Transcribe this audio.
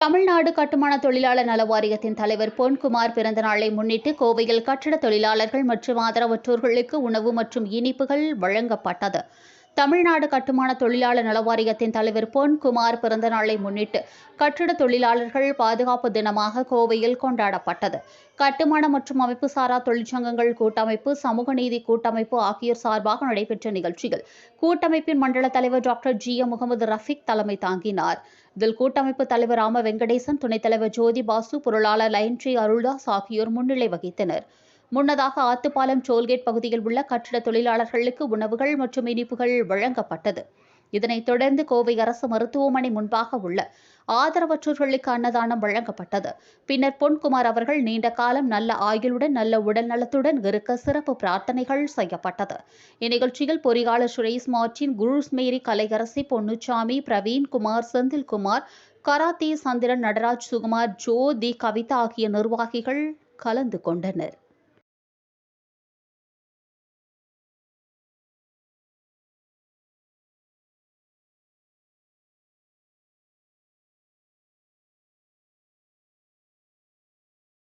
தமிழ்நாடு கட்டுமான தொழிலாளர் நல வாரியத்தின் தலைவர் பொன்குமார் பிறந்த நாளை முன்னிட்டு கோவையில் கட்டட தொழிலாளர்கள் மற்றும் ஆதரவற்றோர்களுக்கு உணவு மற்றும் இனிப்புகள் வழங்கப்பட்டது. தமிழ்நாடு கட்டுமான தொழிலாளர் நல வாரியத்தின் தலைவர் பொன்குமார் பிறந்த நாளை முன்னிட்டு கட்டட தொழிலாளர்கள் பாதுகாப்பு தினமாக கோவையில் கொண்டாடப்பட்டது. கட்டுமான மற்றும் அமைப்புசாரா தொழிற்சங்கங்கள் கூட்டமைப்பு, சமூக நீதி கூட்டமைப்பு ஆகியோர் சார்பாக நடைபெற்ற நிகழ்ச்சியில் கூட்டமைப்பின் மண்டல தலைவர் டாக்டர் ஜி.எம். முகமது ரஃபீக் தலைமை தாங்கினார். இதில் கூட்டமைப்பு தலைவர் ராம வெங்கடேசன், துணைத் தலைவர் ஜோதி பாசு, பொருளாளர் லயன்ட்ரி அருள்தாஸ் ஆகியோர் முன்னிலை வகித்தனர். முன்னதாக ஆத்துப்பாலம் டோல்கேட் பகுதியில் உள்ள கட்டிட தொழிலாளர்களுக்கு உணவுகள் மற்றும் இனிப்புகள் வழங்கப்பட்டது. இதனைத் தொடர்ந்து கோவை அரசு மருத்துவமனை முன்பாக உள்ள ஆதரவற்றோர்களுக்கு அன்னதானம் வழங்கப்பட்டது. பின்னர் பொன்குமார் அவர்கள் நீண்ட காலம் நல்ல ஆயுளுடன் நல்ல உடல் நலத்துடன் இருக்க சிறப்பு பிரார்த்தனைகள் செய்யப்பட்டது. இந்நிகழ்ச்சியில் பொறியாளர் சுரேஷ் மார்டின், குருஸ்மேரி, கலையரசி, பொன்னுச்சாமி, பிரவீன்குமார், செந்தில்குமார், கராத்தே சந்திரன், நடராஜ், சுகுமார், ஜோதி, கவிதா ஆகிய நிர்வாகிகள் கலந்து கொண்டனர்.